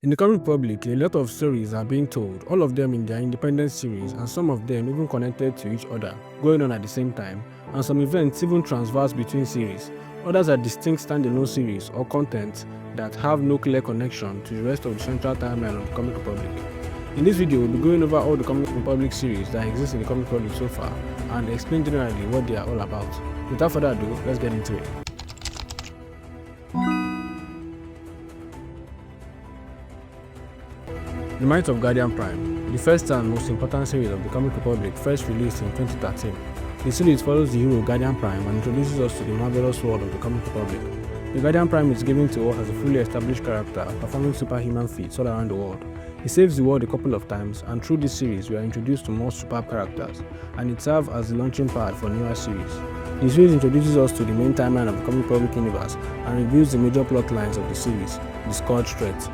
In the comic public, a lot of stories are being told, all of them in their independent series, and some of them even connected to each other, going on at the same time, and some events even transverse between series. Others are distinct standalone series or content that have no clear connection to the rest of the central timeline of the comic public. In this video, we'll be going over all the comic public series that exist in the comic public so far, and explain generally what they are all about. Without further ado, let's get into it. The Might of Guardian Prime, the first and most important series of the comic republic, first released in 2013. The series follows the hero Guardian Prime and introduces us to the marvelous world of the comic republic. The Guardian Prime is given to us as a fully established character, performing superhuman feats all around the world. He saves the world a couple of times, and through this series we are introduced to more superb characters, and it serves as the launching pad for newer series. The series introduces us to the main timeline of the comic public universe and reveals the major plot lines of the series, the Scourge threat.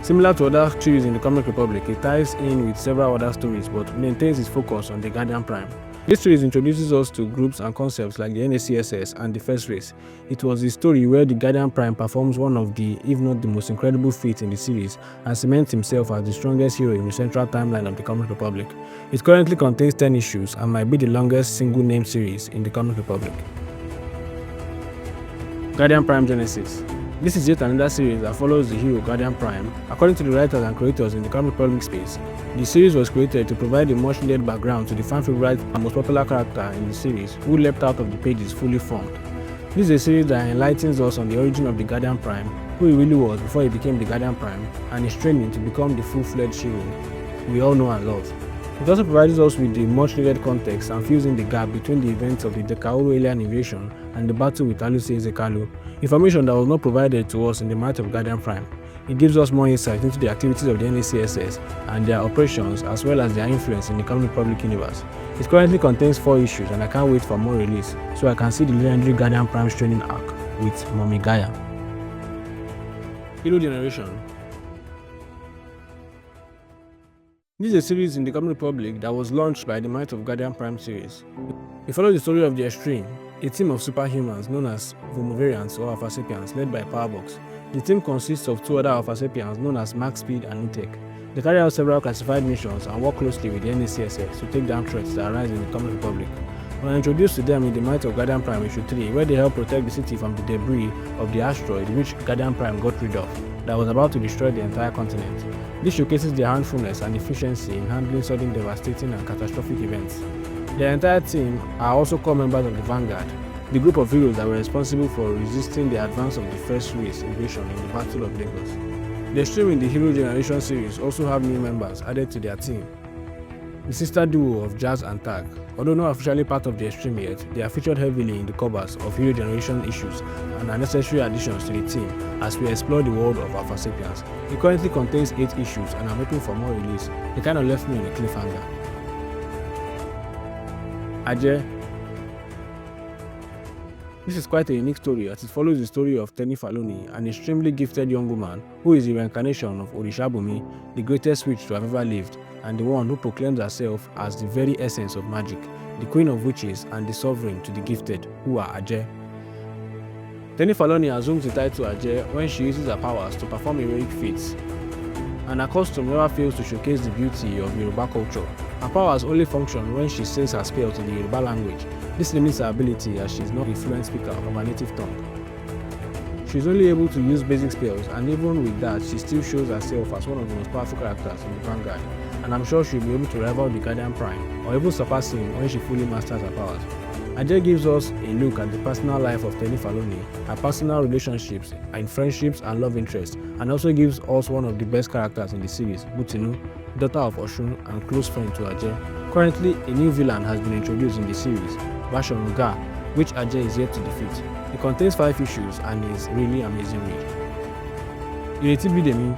Similar to other series in the comic republic, it ties in with several other stories but maintains its focus on the Guardian Prime. This series introduces us to groups and concepts like the NACSS and the First Race. It was a story where the Guardian Prime performs one of the, if not the most incredible feats in the series and cements himself as the strongest hero in the central timeline of the comic republic. It currently contains 10 issues and might be the longest single-name series in the comic republic. Guardian Prime Genesis. This is yet another series that follows the hero Guardian Prime. According to the writers and creators in the comic public space, the series was created to provide a much-needed background to the fan-favorite and most popular character in the series, who leapt out of the pages fully formed. This is a series that enlightens us on the origin of the Guardian Prime, who he really was before he became the Guardian Prime, and his training to become the full-fledged hero we all know and love. It also provides us with the much-needed context and fills in the gap between the events of the Dekauru alien invasion and the battle with Alusi Ezekalu, information that was not provided to us in the Might of Guardian Prime. It gives us more insight into the activities of the NACSS and their operations, as well as their influence in the comic public universe. It currently contains 4 issues, and I can't wait for more release so I can see the legendary Guardian Prime's training arc with Mommy Gaia. Hero Generation. This is a series in the comic republic that was launched by the Might of Guardian Prime series. It follows the story of the Extreme, a team of superhumans known as Vomovarians or Alpha Sapiens led by Powerbox. The team consists of 2 other Alpha Sapiens known as Max Speed and Intech. They carry out several classified missions and work closely with the NACSS to take down threats that arise in the comic republic. We are introduced to them in the Might of Guardian Prime issue 3, where they help protect the city from the debris of the asteroid which Guardian Prime got rid of, that was about to destroy the entire continent. This showcases their handfulness and efficiency in handling sudden, devastating and catastrophic events. Their entire team are also core members of the Vanguard, the group of heroes that were responsible for resisting the advance of the First Race invasion in the Battle of Lagos. The Extreme in the Hero Generation series also have new members added to their team. The sister duo of Jazz and Tag. Although not officially part of the Extreme yet, they are featured heavily in the covers of Hero Generation issues and are necessary additions to the team as we explore the world of Alpha Sapiens. It currently contains 8 issues and I'm hoping for more release. It kind of left me on a cliffhanger. Ajay. This is quite a unique story as it follows the story of Tenny Faloni, an extremely gifted young woman who is the reincarnation of Orishabumi, the greatest witch to have ever lived, and the one who proclaims herself as the very essence of magic, the queen of witches and the sovereign to the gifted, who are Ajay. Tenny Faloni assumes the title Ajay when she uses her powers to perform heroic feats, and her costume never fails to showcase the beauty of Yoruba culture. Her powers only function when she says her spells in the Yoruba language. This limits her ability as she is not a fluent speaker of her native tongue. She is only able to use basic spells, and even with that, she still shows herself as one of the most powerful characters in the Vanguard, and I'm sure she'll be able to rival the Guardian Prime, or even surpass him when she fully masters her powers. Ajay gives us a look at the personal life of Tenny Faloni, her personal relationships and friendships and love interests, and also gives us one of the best characters in the series, Butinu, daughter of Oshun and close friend to Ajay. Currently, a new villain has been introduced in the series, Bashanuga, which Ajay is yet to defeat. It contains 5 issues and is really amazing read. Ireti Bidemi.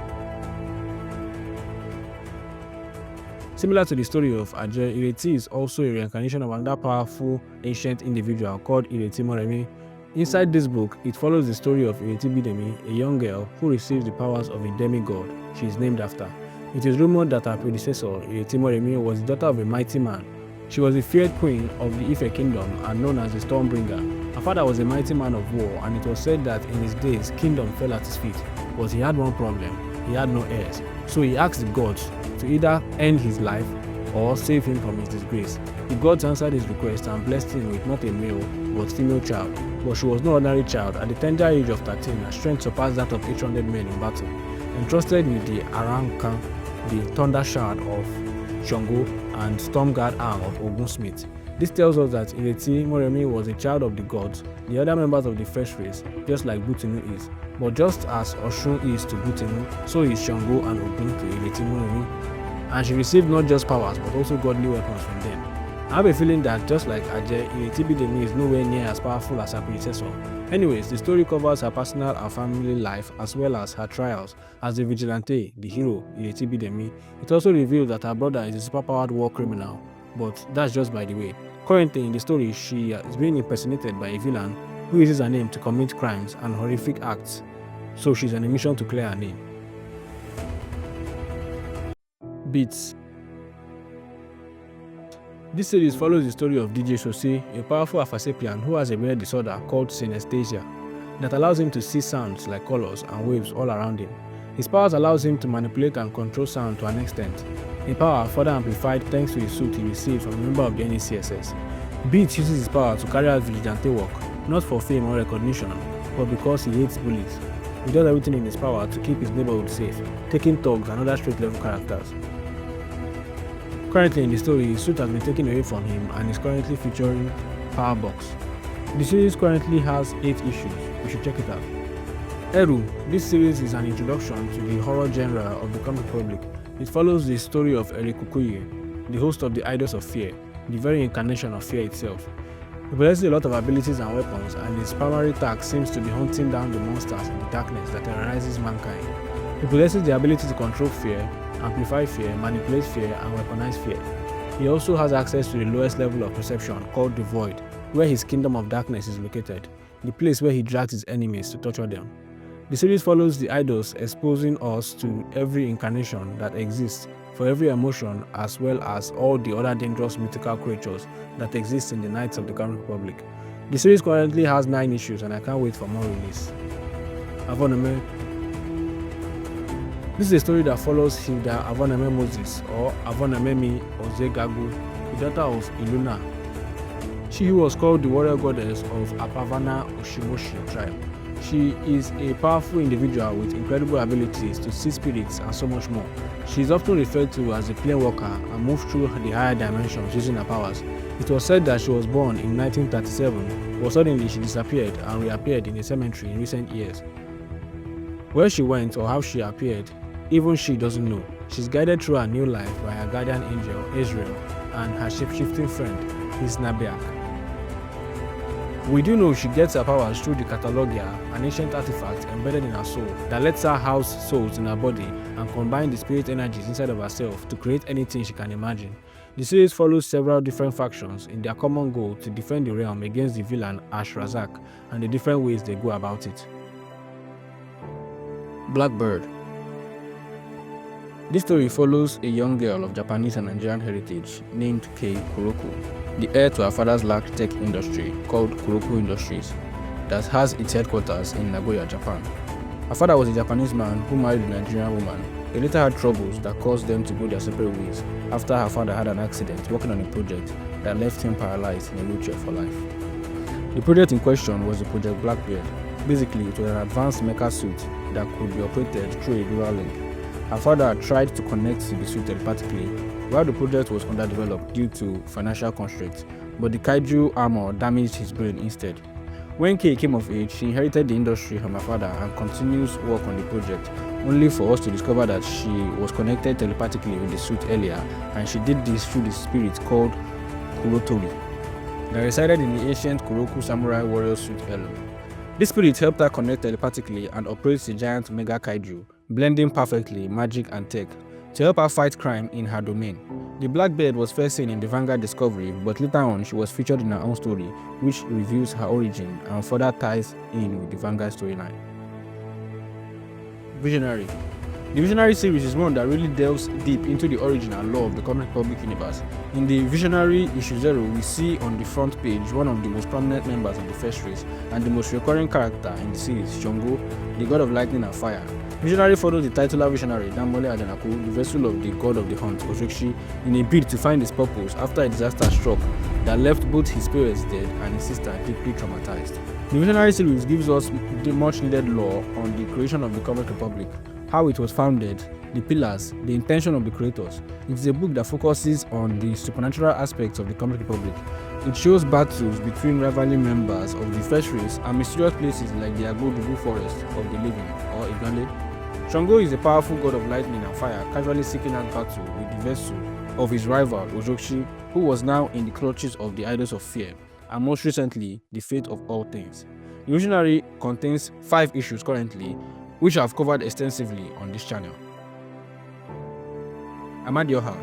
Similar to the story of Ajay, Ireti is also a reincarnation of another powerful ancient individual called Ireti Moremi. Inside this book, it follows the story of Ireti Bidemi, a young girl who receives the powers of a demigod she is named after. It is rumored that her predecessor, Ireti Moremi, was the daughter of a mighty man. She was the feared queen of the Ife kingdom and known as the Stormbringer. Her father was a mighty man of war, and it was said that in his days, kingdom fell at his feet, but he had one problem. he had no heirs, so he asked the gods to either end his life or save him from his disgrace. The gods answered his request and blessed him with not a male but female child, but she was no ordinary child. At the tender age of 13, her strength surpassed that of 800 men in battle. Entrusted with the Arankan, the Thunder Shard of Shango, and Storm Guard arm of Ogun Smith. This tells us that Ireti Bidemi was a child of the gods, the other members of the first race, just like Butinu is. But just as Oshun is to Butinu, so is Shango and Ogun to Ireti Bidemi. And she received not just powers but also godly weapons from them. I have a feeling that just like Ajay, Ireti Bidemi is nowhere near as powerful as her predecessor. Anyways, the story covers her personal and family life as well as her trials as the vigilante, the hero, Ireti Bidemi. It also reveals that her brother is a superpowered war criminal, but that's just by the way. Currently in the story, she is being impersonated by a villain who uses her name to commit crimes and horrific acts, so she's on a mission to clear her name. Beatz. This series follows the story of DJ Sose, a powerful Afro-sapian who has a rare disorder called synesthesia that allows him to see sounds like colors and waves all around him. His powers allows him to manipulate and control sound to an extent, a power further amplified thanks to a suit he received from a member of the NECSS. Beatz uses his power to carry out vigilante work, not for fame or recognition, but because he hates bullies. He does everything in his power to keep his neighborhood safe, taking thugs and other street-level characters. Currently in the story, his suit has been taken away from him and is currently featuring Power Box. The series currently has 8 issues, you should check it out. Eru. This series is an introduction to the horror genre of the comic public. It follows the story of Erikukuye, the host of the Idols of Fear, the very incarnation of fear itself. He possesses a lot of abilities and weapons, and his primary task seems to be hunting down the monsters in the darkness that terrorizes mankind. He possesses the ability to control fear, amplify fear, manipulate fear, and weaponize fear. He also has access to the lowest level of perception called the Void, where his kingdom of darkness is located, the place where he drags his enemies to torture them. The series follows the idols, exposing us to every incarnation that exists, for every emotion, as well as all the other dangerous mythical creatures that exist in the Knights of the Comic Republic. The series currently has 9 issues and I can't wait for more release. Avonome. This is a story that follows Hilda Avonome Moses, or Avonome Ozegagu, the daughter of Iluna. She who was called the warrior goddess of Apavana Oshimoshi tribe. She is a powerful individual with incredible abilities to see spirits and so much more. She is often referred to as a plane walker and moves through the higher dimensions using her powers. It was said that she was born in 1937, but suddenly she disappeared and reappeared in a cemetery in recent years. Where she went or how she appeared, even she doesn't know. She's guided through her new life by her guardian angel, Israel, and her shape-shifting friend, his Nabiak. We do know she gets her powers through the Catalogia, an ancient artifact embedded in her soul that lets her house souls in her body and combine the spirit energies inside of herself to create anything she can imagine. The series follows several different factions in their common goal to defend the realm against the villain Ash Razak and the different ways they go about it. Blackbird. This story follows a young girl of Japanese and Nigerian heritage named Kei Kuroko, the heir to her father's large tech industry called Kuroko Industries that has its headquarters in Nagoya, Japan. Her father was a Japanese man who married a Nigerian woman. They later had troubles that caused them to go their separate ways after her father had an accident working on a project that left him paralyzed in a wheelchair for life. The project in question was the Project Blackbird. Basically, it was an advanced mecha suit that could be operated through a neural link. Her father tried to connect to the suit telepathically while the project was underdeveloped due to financial constraints, but the kaiju armor damaged his brain instead. When Kei came of age, she inherited the industry from her father and continues work on the project, only for us to discover that she was connected telepathically with the suit earlier, and she did this through the spirit called Kurotori that resided in the ancient Kuroku samurai warrior suit Elo. This spirit helped her connect telepathically and operates a giant mega kaiju, blending perfectly magic and tech to help her fight crime in her domain. The Blackbird was first seen in the Vanguard Discovery, but later on she was featured in her own story, which reveals her origin and further ties in with the Vanguard storyline. Visionary. The Visionary series is one that really delves deep into the origin and lore of the comic public universe. In the Visionary issue 0, we see on the front page one of the most prominent members of the first race and the most recurring character in the series, Shango, the god of lightning and fire. Visionary follows the titular visionary, Damole Ajanaku, the vessel of the god of the hunt, Ojokshi, in a bid to find his purpose after a disaster struck that left both his parents dead and his sister deeply traumatized. The Visionary series gives us the much needed lore on the creation of the Comic Republic, how it was founded, the pillars, the intention of the creators. It is a book that focuses on the supernatural aspects of the Comic Republic. It shows battles between rivaling members of the First Race and mysterious places like the Agbodugu Forest of the Living, or Igale. Shango is a powerful god of lightning and fire, casually seeking out battle with the vessel of his rival, Ojokshi, who was now in the clutches of the Idols of Fear, and most recently, the Fate of All Things. The Visionary contains 5 issues currently, which I've covered extensively on this channel. Amadioha.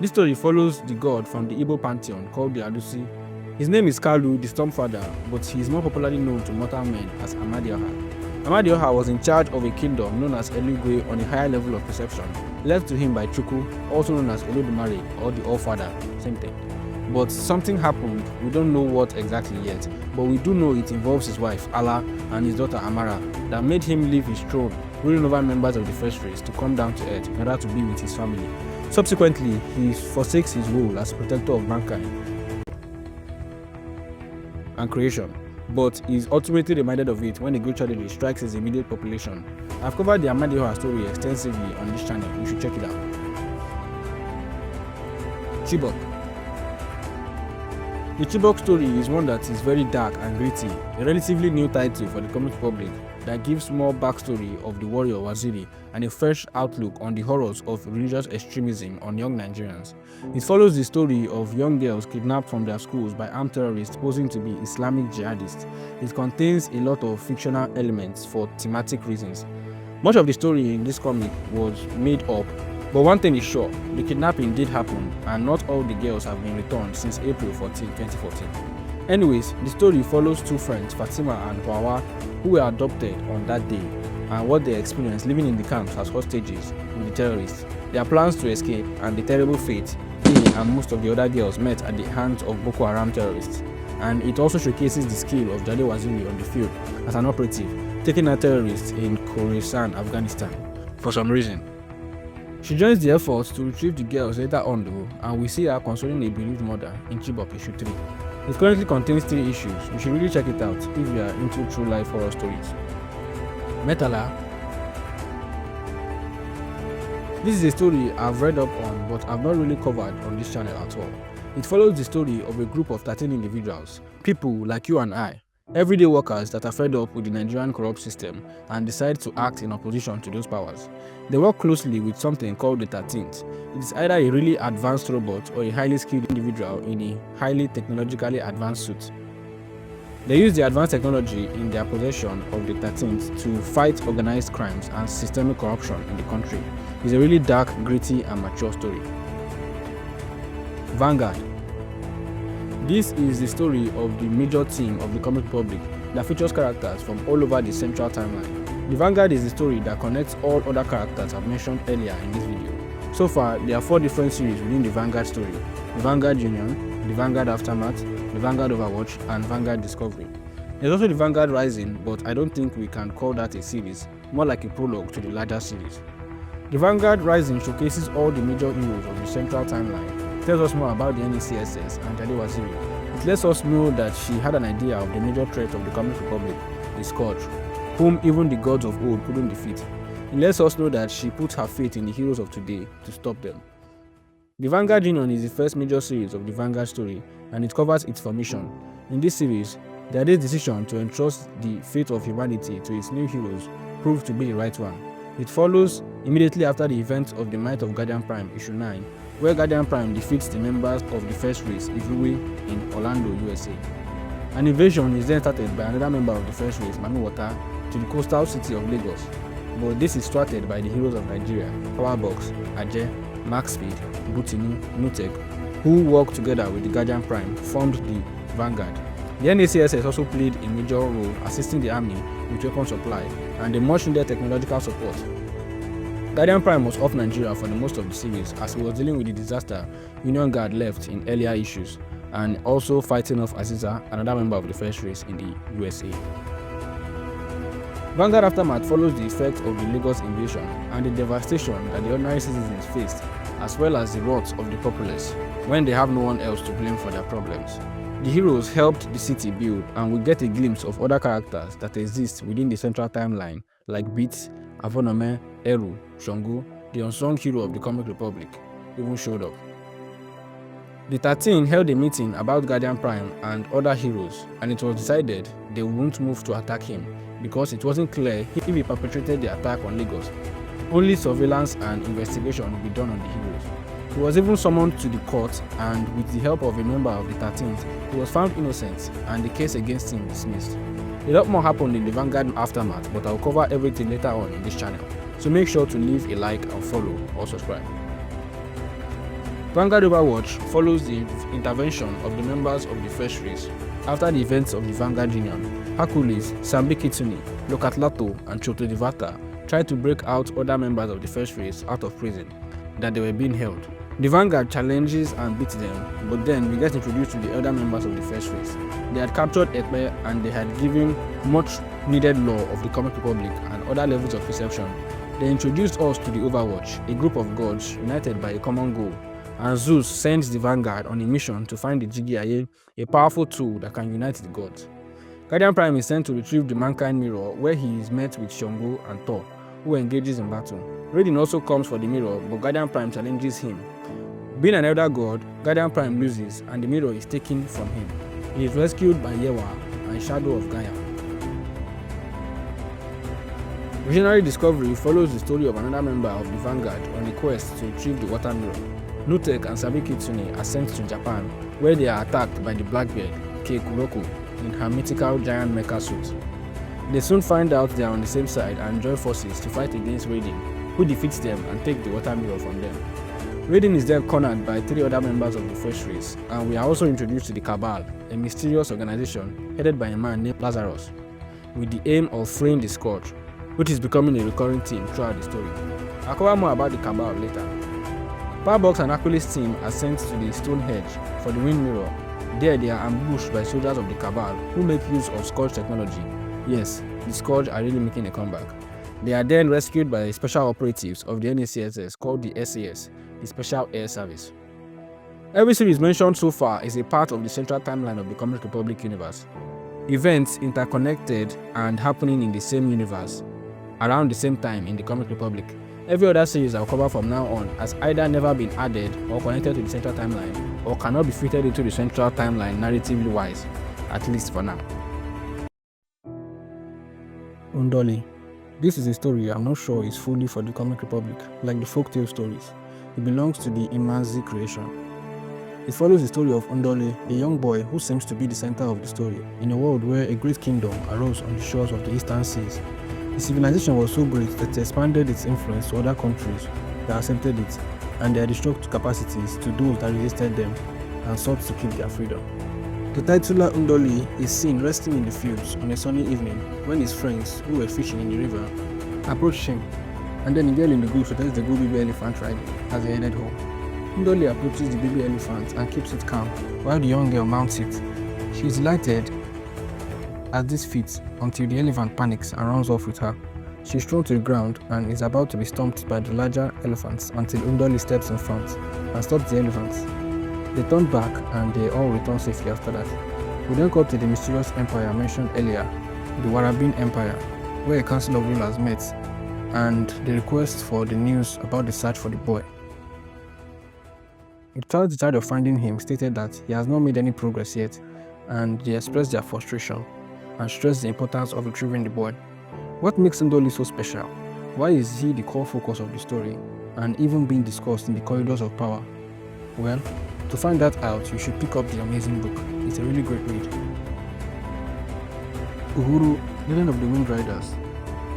This story follows the god from the Igbo pantheon called the Adusi. His name is Kalu, the Stormfather, but he is more popularly known to mortal men as Amadioha. Amadioha was in charge of a kingdom known as Eluigwe on a higher level of perception, left to him by Chukwu, also known as Olodumare or the All-Father, same thing. But something happened, we don't know what exactly yet, but we do know it involves his wife, Allah, and his daughter Amara, that made him leave his throne, ruling over members of the First Race to come down to Earth in order to be with his family. Subsequently, he forsakes his role as protector of mankind and creation, but is ultimately reminded of it when a great tragedy strikes his immediate population. I've covered the Amadioha story extensively on this channel, you should check it out. Chibok. The Chibok story is one that is very dark and gritty, a relatively new title for the comic public that gives more backstory of the warrior Waziri and a fresh outlook on the horrors of religious extremism on young Nigerians. It follows the story of young girls kidnapped from their schools by armed terrorists posing to be Islamic jihadists. It contains a lot of fictional elements for thematic reasons. Much of the story in this comic was made up, but one thing is sure, the kidnapping did happen and not all the girls have been returned since April 14, 2014. Anyways, the story follows 2 friends, Fatima and Wawa, who were adopted on that day, and what they experienced living in the camps as hostages with the terrorists, their plans to escape, and the terrible fate they and most of the other girls met at the hands of Boko Haram terrorists. And it also showcases the skill of Jade Waziri on the field as an operative, taking out terrorists in Khorasan, Afghanistan, for some reason. She joins the efforts to retrieve the girls later on though, and we see her consoling a bereaved mother in Chibok issue 3. It currently contains 3 issues, you should really check it out if you are into true life horror stories. Metalla. This is a story I've read up on but I've not really covered on this channel at all. It follows the story of a group of 13 individuals, people like you and I, everyday workers that are fed up with the Nigerian corrupt system and decide to act in opposition to those powers. They work closely with something called the 13th. It is either a really advanced robot or a highly skilled individual in a highly technologically advanced suit. They use the advanced technology in their possession of the 13th to fight organized crimes and systemic corruption in the country. It's a really dark, gritty, and mature story. Vanguard. This is the story of the major theme of the comic public that features characters from all over the central timeline. The Vanguard is the story that connects all other characters I've mentioned earlier in this video. So far, there are 4 different series within the Vanguard story: the Vanguard Union, the Vanguard Aftermath, the Vanguard Overwatch, and Vanguard Discovery. There's also the Vanguard Rising, but I don't think we can call that a series, more like a prologue to the larger series. The Vanguard Rising showcases all the major heroes of the central timeline, tells us more about the NECSS and Jade Waziri. It lets us know that she had an idea of the major threat of the Comic Republic, the Scourge, whom even the gods of old couldn't defeat. It lets us know that she put her faith in the heroes of today to stop them. The Vanguard Union is the first major series of the Vanguard story, and it covers its formation. In this series, Jade's decision to entrust the fate of humanity to its new heroes proved to be the right one. It follows immediately after the events of the Might of Guardian Prime issue 9, where Guardian Prime defeats the members of the First Race, Ivriwe, in Orlando, USA. An invasion is then started by another member of the First Race, Mami Wata, to the coastal city of Lagos, but this is thwarted by the heroes of Nigeria, Powerbox, Ajay, Max Speed, Butinu, Nutek, who worked together with the Guardian Prime, formed the Vanguard. The NACSS also played a major role assisting the army with weapon supply and the much needed technological support. Guardian Prime was off Nigeria for the most of the series as he was dealing with the disaster Union Guard left in earlier issues, and also fighting off Aziza, another member of the First Race in the USA. Vanguard Aftermath follows the effects of the Lagos invasion and the devastation that the ordinary citizens faced, as well as the wrath of the populace when they have no one else to blame for their problems. The heroes helped the city build, and we get a glimpse of other characters that exist within the central timeline, like Beatz, Avonome, Eru, Shongo, the unsung hero of the Comic Republic, even showed up. The 13 held a meeting about Guardian Prime and other heroes, and it was decided they wouldn't move to attack him because it wasn't clear if he perpetrated the attack on Lagos. Only surveillance and investigation would be done on the heroes. He was even summoned to the court, and with the help of a member of the 13th, he was found innocent and the case against him dismissed. A lot more happened in the Vanguard Aftermath, but I'll cover everything later on in this channel, so make sure to leave a like and follow or subscribe. Vanguard Overwatch follows the intervention of the members of the First Race after the events of the Vanguard Union. Hercules, Sambi Kitsune, Lokatlato, and Choto Divata tried to break out other members of the First Race out of prison that they were being held. The Vanguard challenges and beats them, but then we get introduced to the other members of the First Race. They had captured Ekpe and they had given much needed lore of the Comic Republic and other levels of perception. They introduced us to the Overwatch, a group of gods united by a common goal, and Zeus sends the Vanguard on a mission to find the Jigiaye, a powerful tool that can unite the gods. Guardian Prime is sent to retrieve the Mankind Mirror, where he is met with Shongo and Thor, who engages in battle. Raiden also comes for the mirror, but Guardian Prime challenges him. Being an elder god, Guardian Prime loses and the mirror is taken from him. He is rescued by Yewa and Shadow of Gaia. Visionary Discovery follows the story of another member of the Vanguard on a quest to retrieve the Water Mirror. Nutek and Sabi Kitsune are sent to Japan, where they are attacked by the Blackbird, Kei Kuroko, in her mythical giant mecha suit. They soon find out they are on the same side and join forces to fight against Raiden, who defeats them and takes the Water Mirror from them. Raiden is then cornered by 3 other members of the First Race, and we are also introduced to the Cabal, a mysterious organization headed by a man named Lazarus, with the aim of freeing the Scourge, which is becoming a recurring theme throughout the story. I'll cover more about the Cabal later. Powerbox and Hercules' team are sent to the Stonehenge for the Wind Mirror. There they are ambushed by soldiers of the Cabal who make use of Scourge technology. Yes, the Scourge are really making a comeback. They are then rescued by special operatives of the NACSS called the SAS, the Special Air Service. Every series mentioned so far is a part of the central timeline of the Comic Republic universe. Events interconnected and happening in the same universe around the same time in the Comic Republic. Every other series I'll cover from now on has either never been added or connected to the central timeline, or cannot be fitted into the central timeline narratively wise, at least for now. Ndoli. This is a story I'm not sure is fully for the Comic Republic, like the folktale stories. It belongs to the Imanzi creation. It follows the story of Ndoli, a young boy who seems to be the center of the story, in a world where a great kingdom arose on the shores of the eastern seas. The civilization was so great that it expanded its influence to other countries that accepted it, and their destructive capacities to those that resisted them and sought to keep their freedom. The titular Ndoli is seen resting in the fields on a sunny evening when his friends, who were fishing in the river, approached him, and then a girl in the group protects the good baby elephant riding as they headed home. Ndoli approaches the baby elephant and keeps it calm while the young girl mounts it. She is delighted at this feat until the elephant panics and runs off with her. She is thrown to the ground and is about to be stomped by the larger elephants until Ndoli steps in front and stops the elephants. They turn back and they all return safely after that. We then go to the mysterious empire mentioned earlier, the Warabin Empire, where a council of rulers met and the request for the news about the search for the boy. The child in charge of finding him stated that he has not made any progress yet, and they expressed their frustration and stressed the importance of retrieving the boy. What makes Ndoli so special? Why is he the core focus of the story and even being discussed in the corridors of power? Well, to find that out, you should pick up the amazing book. It's a really great read. Uhuru, Legend of the Windriders.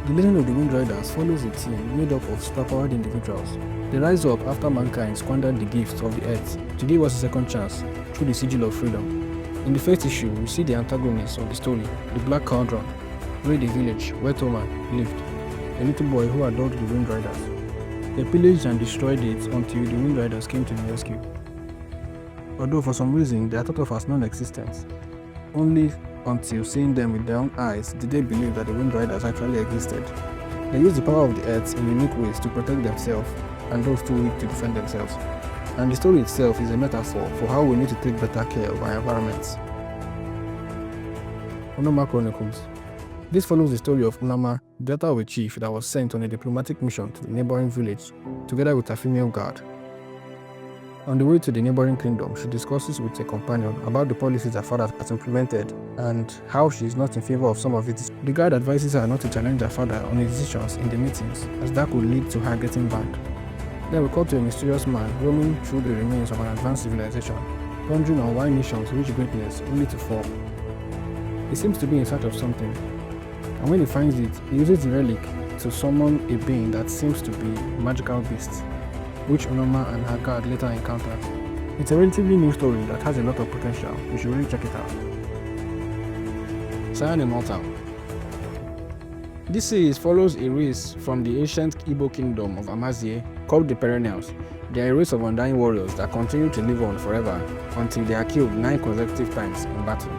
The Legend of the Windriders follows a team made up of superpowered individuals. They rise up after mankind squandered the gifts of the earth to give us a second chance through the Sigil of Freedom. In the first issue, we see the antagonist of the story, the Black Cauldron, raid a village where Thoman lived, a little boy who adored the Windriders. They pillaged and destroyed it until the Windriders came to the rescue. Although for some reason they are thought of as non-existent, only until seeing them with their own eyes did they believe that the Windriders actually existed. They use the power of the earth in unique ways to protect themselves and those too weak to defend themselves. And the story itself is a metaphor for how we need to take better care of our environments. Nneoma Chronicles. This follows the story of Nneoma, the daughter of a chief that was sent on a diplomatic mission to the neighboring village together with a female guard. On the way to the neighboring kingdom, she discusses with a companion about the policies her father has implemented and how she is not in favor of some of it. The guard advises her not to challenge her father on his decisions in the meetings, as that could lead to her getting banned. Then we cut to a mysterious man roaming through the remains of an advanced civilization, pondering on why nations reach greatness only to fall. He seems to be in search of something, and when he finds it, he uses the relic to summon a being that seems to be a magical beast, which Nneoma and her guard later encounter. It's a relatively new story that has a lot of potential. You should really check it out. Scion Immortal. This series follows a race from the ancient Igbo kingdom of Amazie called the Perennials. They are a race of undying warriors that continue to live on forever until they are killed 9 consecutive times in battle.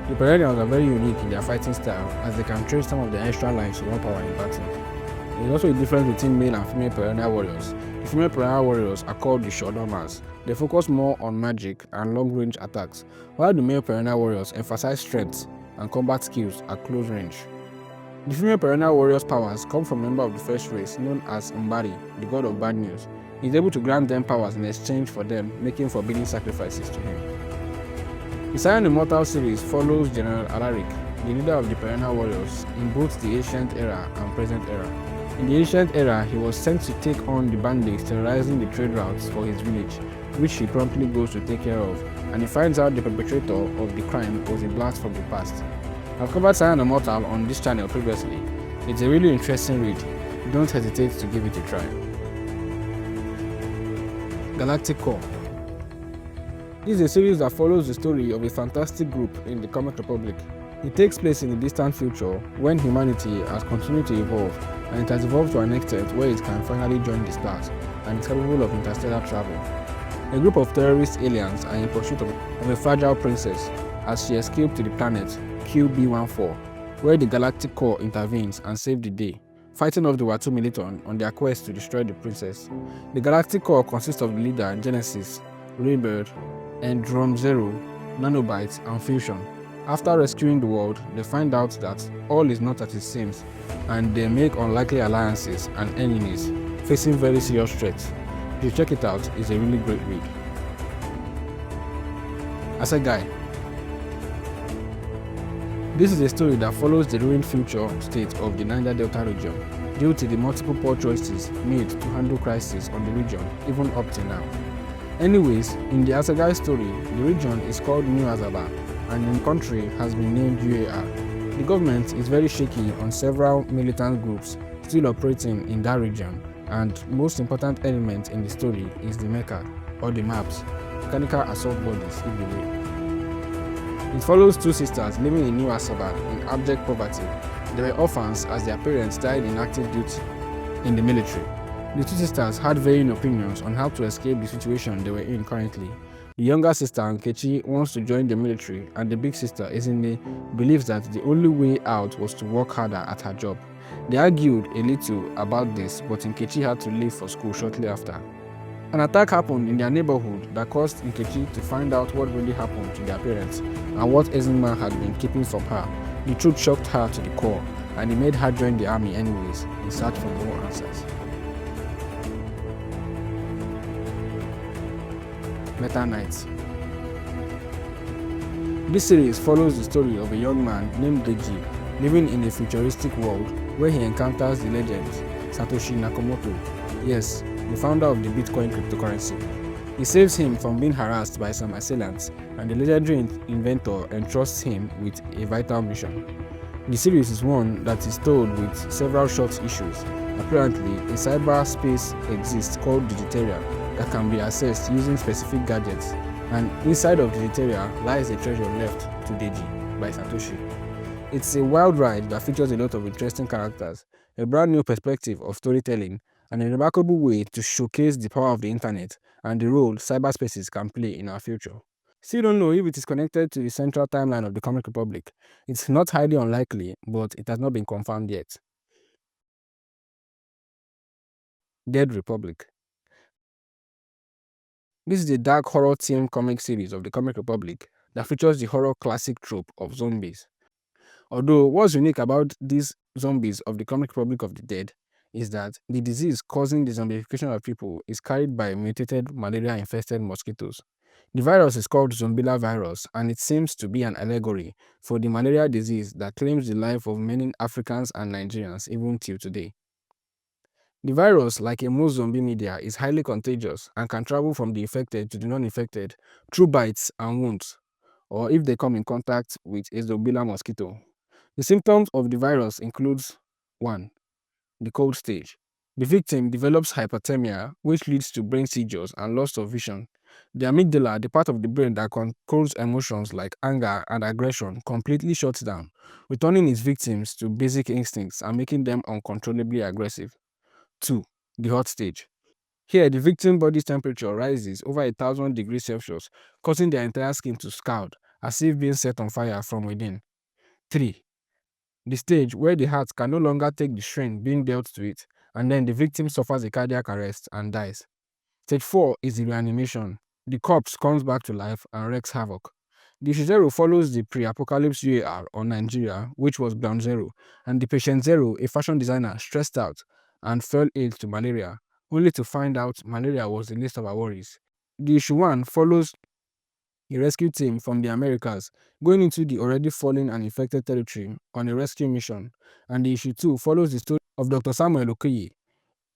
The Perennials are very unique in their fighting style, as they can trade some of their extra lives to raw power in battle. There is also a difference between male and female perennial warriors. The female perennial warriors are called the Shodomas. They focus more on magic and long-range attacks, while the male perennial warriors emphasize strength and combat skills at close range. The female perennial warriors' powers come from a member of the first race known as Mbari, the god of bad news. He is able to grant them powers in exchange for them making forbidden sacrifices to him. The Scion Immortal series follows General Alaric, the leader of the perennial warriors, in both the ancient era and present era. In the ancient era, he was sent to take on the bandits terrorizing the trade routes for his village, which he promptly goes to take care of, and he finds out the perpetrator of the crime was a blast from the past. I've covered Scion Immortal on this channel previously. It's a really interesting read. Don't hesitate to give it a try. Galactic Core. This is a series that follows the story of a fantastic group in the Comic Republic. It takes place in the distant future when humanity has continued to evolve, and it has evolved to an extent where it can finally join the stars and is capable of interstellar travel. A group of terrorist aliens are in pursuit of a fragile princess as she escaped to the planet QB-14, where the Galactic Core intervenes and saves the day, fighting off the Watu Militon on their quest to destroy the princess. The Galactic Core consists of the leader Genesis, Blackbird, and Drum Zero, Nanobites, and Fusion. After rescuing the world, they find out that all is not as it seems, and they make unlikely alliances and enemies, facing very serious threats. If you check it out, it's a really great read. Assegai. This is a story that follows the ruined future state of the Niger Delta region due to the multiple poor choices made to handle crises on the region, even up till now. Anyways, in the Assegai story, the region is called New Azaba, and the country has been named UAR. The government is very shaky on several militant groups still operating in that region, and most important element in the story is the mecha, or the maps, mechanical assault bodies if you will. It follows 2 sisters living in New Azaba in abject poverty. They were orphans as their parents died in active duty in the military. The 2 sisters had varying opinions on how to escape the situation they were in currently. The younger sister, Nkechi, wants to join the military, and the big sister, Ezinne, believes that the only way out was to work harder at her job. They argued a little about this, but Nkechi had to leave for school shortly after. An attack happened in their neighborhood that caused Nkechi to find out what really happened to their parents and what Ezinne had been keeping from her. The truth shocked her to the core, and it made her join the army anyways, in search for more answers. Metaknyts. This series follows the story of a young man named Deji living in a futuristic world where he encounters the legend Satoshi Nakamoto, yes, the founder of the Bitcoin cryptocurrency. He saves him from being harassed by some assailants, and the legendary inventor entrusts him with a vital mission. The series is one that is told with several short issues. Apparently, a cyberspace exists called Digitaria that can be accessed using specific gadgets, and inside of Digitaria lies a treasure left to Deji by Satoshi. It's a wild ride that features a lot of interesting characters, a brand new perspective of storytelling, and a remarkable way to showcase the power of the internet and the role cyberspaces can play in our future. Still don't know if it is connected to the central timeline of the Comic Republic. It's not highly unlikely, but it has not been confirmed yet. Dead Republic. This is a dark horror themed comic series of the Comic Republic that features the horror classic trope of zombies. Although what's unique about these zombies of the Comic Republic of the Dead is that the disease causing the zombification of people is carried by mutated malaria-infested mosquitoes. The virus is called Zombilla virus, and it seems to be an allegory for the malaria disease that claims the life of many Africans and Nigerians even till today. The virus, like in most zombie media, is highly contagious and can travel from the infected to the non-infected through bites and wounds, or if they come in contact with a Zombilla mosquito. The symptoms of the virus includes 1. The cold stage. The victim develops hypothermia, which leads to brain seizures and loss of vision. The amygdala, the part of the brain that controls emotions like anger and aggression, completely shuts down, returning its victims to basic instincts and making them uncontrollably aggressive. 2. The hot stage. Here, the victim body's temperature rises over 1,000 degrees Celsius, causing their entire skin to scald, as if being set on fire from within. 3. The stage where the heart can no longer take the strain being dealt to it, and then the victim suffers a cardiac arrest and dies. Stage 4 is the reanimation. The corpse comes back to life and wreaks havoc. The issue 0 follows the pre-apocalypse UAR on Nigeria, which was Ground Zero, and the patient 0, a fashion designer, stressed out and fell ill to malaria, only to find out malaria was the least of our worries. The issue 1 follows a rescue team from the Americas going into the already fallen and infected territory on a rescue mission, and the issue 2 follows the story of Dr. Samuel Okoye,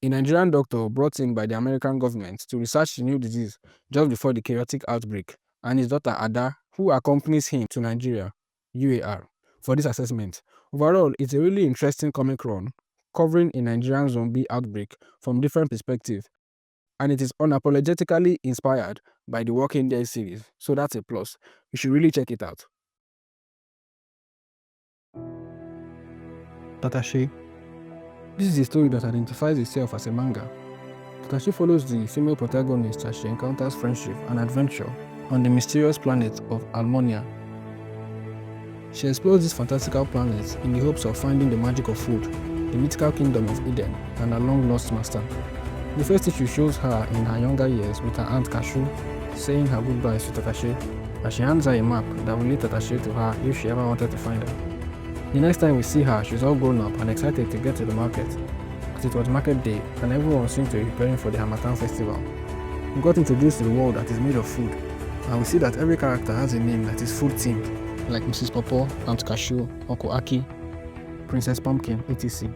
a Nigerian doctor brought in by the American government to research the new disease just before the chaotic outbreak, and his daughter Ada, who accompanies him to Nigeria, UAR, for this assessment. Overall, it's a really interesting comic run covering a Nigerian zombie outbreak from different perspectives, and it is unapologetically inspired by the Walking Dead series, so that's a plus. You should really check it out. Tatashe. This is a story that identifies itself as a manga. Tatashe follows the female protagonist as she encounters friendship and adventure on the mysterious planet of Almonia. She explores this fantastical planet in the hopes of finding the magic of food, the mythical kingdom of Eden, and her long-lost master. The first issue shows her in her younger years with her aunt Kashu, saying her goodbyes to Tatashe, as she hands her a map that will lead Tatashe to her if she ever wanted to find her. The next time we see her, she's all grown up and excited to get to the market, as it was market day and everyone seemed to be preparing for the Harmattan festival. We got introduced to the world that is made of food, and we see that every character has a name that is food themed, like Mrs. Popo, Aunt Cashew, Uncle Aki, Princess Pumpkin, etc.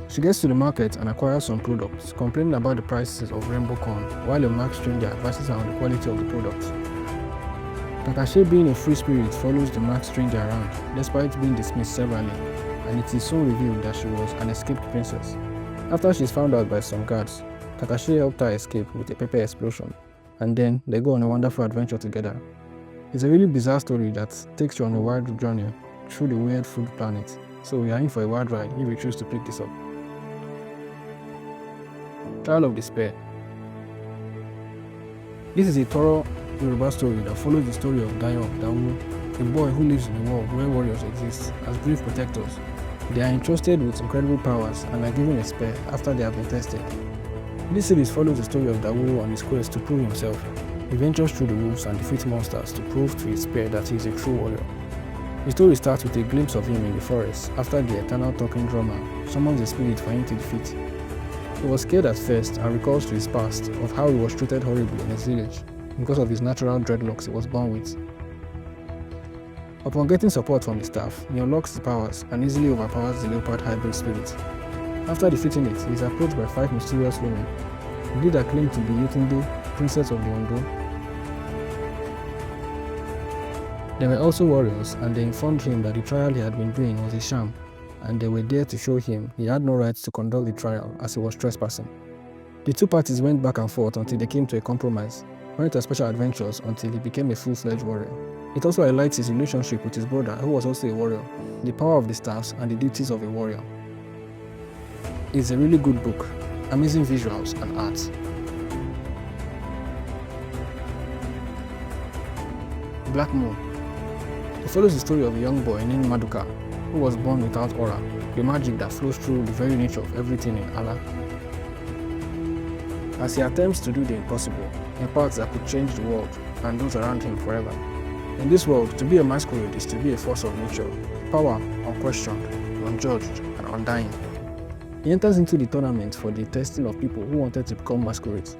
She gets to the market and acquires some products, complaining about the prices of rainbow corn, while a marked stranger advises her on the quality of the products. Tatashe, being a free spirit, follows the marked stranger around, despite being dismissed severally, and it is soon revealed that she was an escaped princess. After she is found out by some guards, Tatashe helped her escape with a pepper explosion, and then they go on a wonderful adventure together. It's a really bizarre story that takes you on a wild journey through the weird food planet, so we are in for a wild ride if we choose to pick this up. Trial of Despair. This is a thorough Yoruba story that follows the story of Dayo of Dawu, a boy who lives in a world where warriors exist as brave protectors. They are entrusted with incredible powers and are given a spare after they have been tested. This series follows the story of Dawu on his quest to prove himself. He ventures through the wolves and defeats monsters to prove to his spare that he is a true warrior. The story starts with a glimpse of him in the forest after the eternal talking drummer summons a spirit for him to defeat. He was scared at first and recalls to his past of how he was treated horribly in his village because of his natural dreadlocks he was born with. Upon getting support from the staff, he unlocks his powers and easily overpowers the leopard hybrid spirit. After defeating it, he is approached by 5 mysterious women. The leader claimed to be Yetunde, princess of the Ondo. They were also warriors, and they informed him that the trial he had been doing was a sham, and they were there to show him he had no right to conduct the trial as he was trespassing. The two parties went back and forth until they came to a compromise, went on special adventures until he became a full-fledged warrior. It also highlights his relationship with his brother, who was also a warrior, the power of the staffs and the duties of a warrior. It's a really good book, amazing visuals and art. Black Moon. It follows the story of a young boy named Maduka, who was born without aura, the magic that flows through the very nature of everything in Allah. As he attempts to do the impossible, in paths that could change the world and those around him forever. In this world, to be a masquerade is to be a force of nature, power unquestioned, unjudged, and undying. He enters into the tournament for the testing of people who wanted to become masquerades.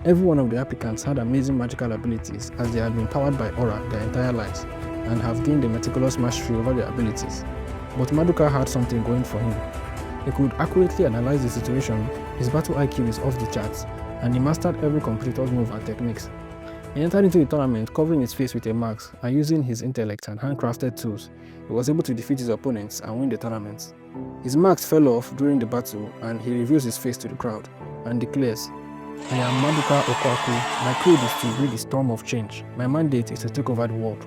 Every one of the applicants had amazing magical abilities as they had been powered by aura their entire lives and have gained a meticulous mastery over their abilities. But Maduka had something going for him. He could accurately analyze the situation, his battle IQ is off the charts, and he mastered every competitor's move and techniques. He entered into the tournament covering his face with a mask, and using his intellect and handcrafted tools, he was able to defeat his opponents and win the tournament. His mask fell off during the battle, and he reveals his face to the crowd and declares, "I am Maduka Okwaku. My code is to breed the storm of change. My mandate is to take over the world."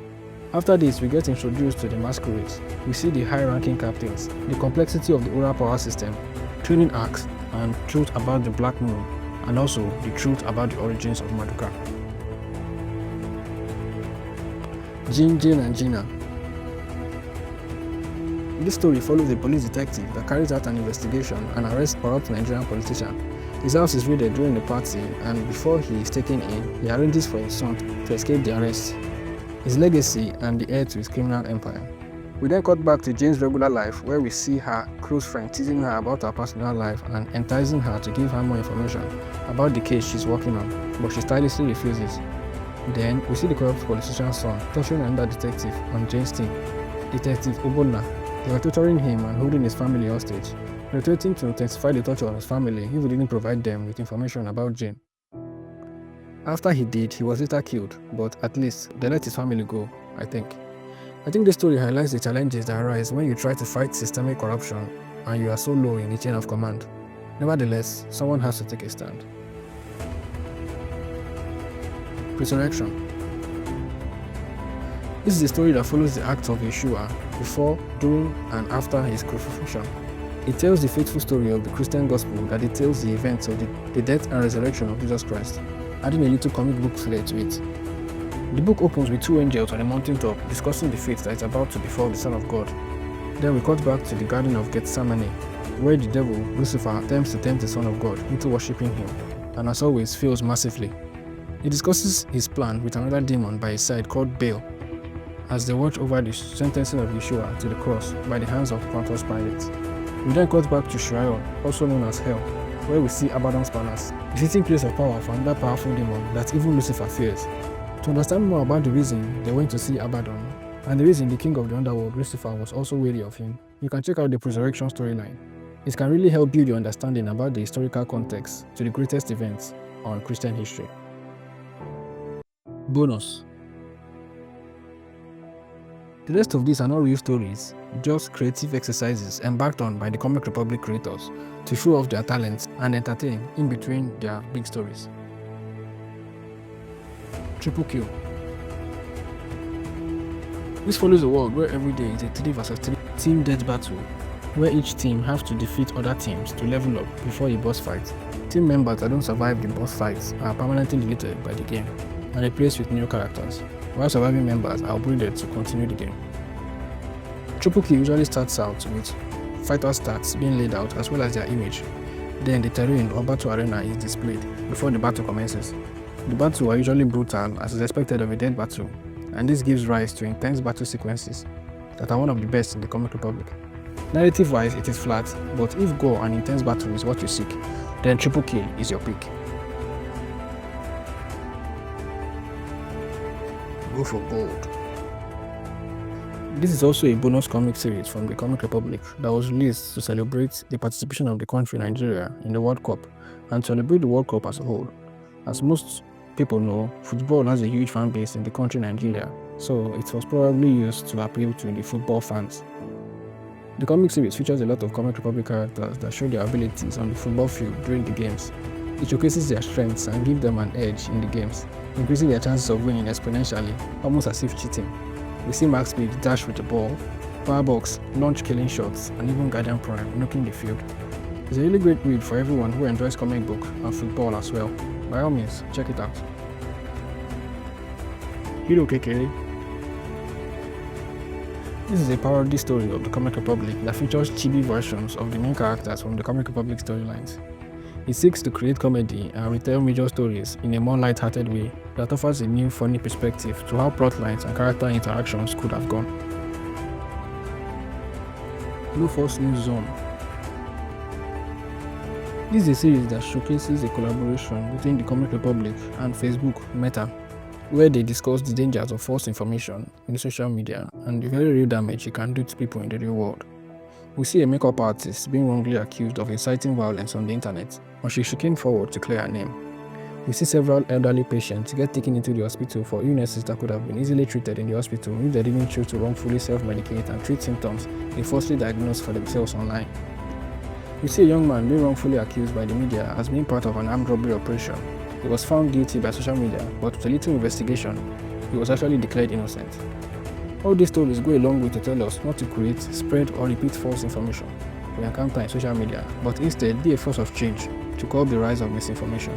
After this, we get introduced to the masquerades. We see the high-ranking captains, the complexity of the aura power system, training arcs, and truth about the Black Moon, and also the truth about the origins of Maduka. Jin and Gina. This story follows a police detective that carries out an investigation and arrests a corrupt Nigerian politician. His house is raided during the party, and before he is taken in, he arranges for his son to escape the arrest, his legacy, and the heir to his criminal empire. We then cut back to Jane's regular life, where we see her close friend teasing her about her personal life and enticing her to give her more information about the case she's working on, but she stylishly refuses. Then, we see the corrupt politician's son torturing another detective on Jane's team, Detective Obonna. They were torturing him and holding his family hostage. They threatened to intensify the torture on his family if he didn't provide them with information about Jane. After he did, he was later killed, but at least they let his family go, I think. I think this story highlights the challenges that arise when you try to fight systemic corruption and you are so low in the chain of command. Nevertheless, someone has to take a stand. Presurrection. This is a story that follows the acts of Yeshua before, during, and after his crucifixion. It tells the faithful story of the Christian gospel that details the events of the death and resurrection of Jesus Christ, adding a little comic book flair to it. The book opens with two angels on a mountaintop discussing the fate that is about to befall the Son of God. Then we cut back to the Garden of Gethsemane, where the devil, Lucifer, attempts to tempt the Son of God into worshipping him, and as always fails massively. He discusses his plan with another demon by his side called Baal, as they watch over the sentencing of Yeshua to the cross by the hands of Pontius Pilate. We then cut back to Scion, also known as Hell, where we see Abaddon's palace, the sitting place of power for another powerful demon that even Lucifer fears. To understand more about the reason they went to see Abaddon, and the reason the king of the underworld, Lucifer, was also wary of him, you can check out the Presurrection storyline. It can really help build your understanding about the historical context to the greatest events on Christian history. Bonus. The rest of these are not real stories, just creative exercises embarked on by the Comic Republic creators to show off their talents and entertain in between their big stories. Triple Kill. This follows a world where every day is a 3 vs 3 team death battle, where each team has to defeat other teams to level up before a boss fight. Team members that don't survive the boss fights are permanently deleted by the game and replaced with new characters, while surviving members are upgraded to continue the game. Triple Kill usually starts out with fighter stats being laid out as well as their image. Then the terrain or battle arena is displayed before the battle commences. The battles are usually brutal as is expected of a dead battle, and this gives rise to intense battle sequences that are one of the best in the Comic Republic. Narrative-wise, it is flat, but if gore and intense battle is what you seek, then Triple Kill is your pick. Go for gold. This is also a bonus comic series from the Comic Republic that was released to celebrate the participation of the country Nigeria in the World Cup and celebrate the World Cup as a whole. As most people know, football has a huge fan base in the country Nigeria, so it was probably used to appeal to the football fans. The comic series features a lot of Comic Republic characters that show their abilities on the football field during the games. It showcases their strengths and gives them an edge in the games, increasing their chances of winning exponentially, almost as if cheating. We see Max Speed dash with the ball, power box, launch killing shots, and even Guardian Prime knocking the field. It's a really great read for everyone who enjoys comic book and football as well. By all means, check it out. Hero Kekere. This is a parody story of the Comic Republic that features chibi versions of the main characters from the Comic Republic storylines. It seeks to create comedy and retell major stories in a more light-hearted way that offers a new, funny perspective to how plotlines and character interactions could have gone. No Force News Zone. This is a series that showcases a collaboration between the Comic Republic and Facebook Meta, where they discuss the dangers of false information in social media and the very real damage it can do to people in the real world. We see a makeup artist being wrongly accused of inciting violence on the internet, but she came forward to clear her name. We see several elderly patients get taken into the hospital for illnesses that could have been easily treated in the hospital if they didn't choose to wrongfully self-medicate and treat symptoms they falsely diagnosed for themselves online. We see a young man being wrongfully accused by the media as being part of an armed robbery operation. He was found guilty by social media, but with a little investigation, he was actually declared innocent. All these stories go a long way to tell us not to create, spread, or repeat false information we encounter in social media, but instead be a force of change to curb the rise of misinformation.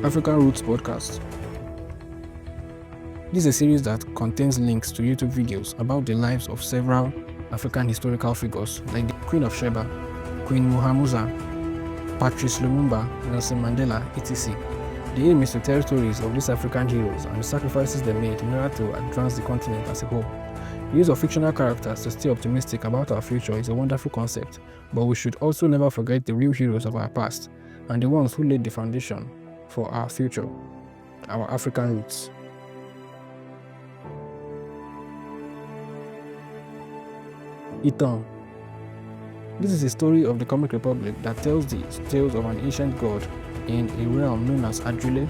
African Roots Podcast. This is a series that contains links to YouTube videos about the lives of several African historical figures like the Queen of Sheba, Queen Muhamuza, Patrice Lumumba, Nelson Mandela, etc. The aim is to tell stories of these African heroes and the sacrifices they made in order to advance the continent as a whole. The use of fictional characters to stay optimistic about our future is a wonderful concept, but we should also never forget the real heroes of our past and the ones who laid the foundation for our future, our African roots. ITAN. This is a story of the Comic Republic that tells the tales of an ancient god in a realm known as Adjule.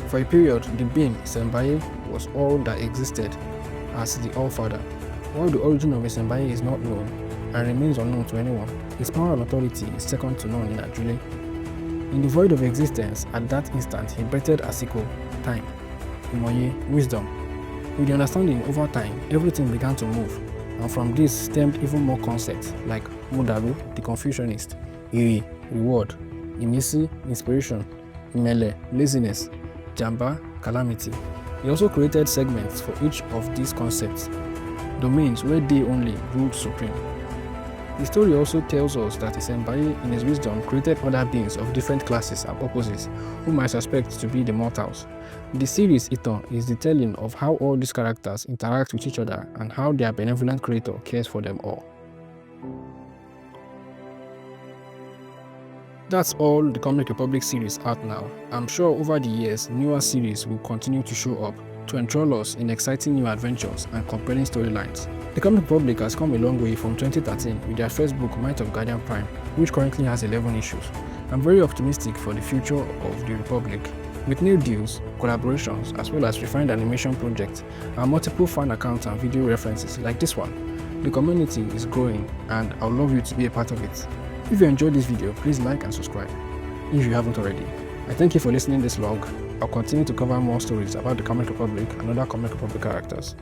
For a period, the being Sembaye was all that existed as the All-Father. While the origin of a Sembaye is not known and remains unknown to anyone, his power and authority is second to none in Adjule. In the void of existence, at that instant, he breathed Asiko, time, Imoye, wisdom. With the understanding over time, everything began to move. And from this stemmed even more concepts like Mudaru, the Confucianist, Iri, reward, Imisi, inspiration, Imele, laziness, Jamba, calamity. He also created segments for each of these concepts, domains where they only ruled supreme. The story also tells us that Sembaye, in his wisdom, created other beings of different classes and purposes, whom I suspect to be the mortals. The series ITAN is the telling of how all these characters interact with each other and how their benevolent creator cares for them all. That's all the Comic Republic series out now. I'm sure over the years, newer series will continue to show up to enthrall us in exciting new adventures and compelling storylines. The Comic Republic has come a long way from 2013 with their first book, Might of Guardian Prime, which currently has 11 issues. I'm very optimistic for the future of the Republic. With new deals, collaborations, as well as refined animation projects, and multiple fan accounts and video references like this one, the community is growing and I would love you to be a part of it. If you enjoyed this video, please like and subscribe if you haven't already. I thank you for listening this long. I'll continue to cover more stories about the Comic Republic and other Comic Republic characters.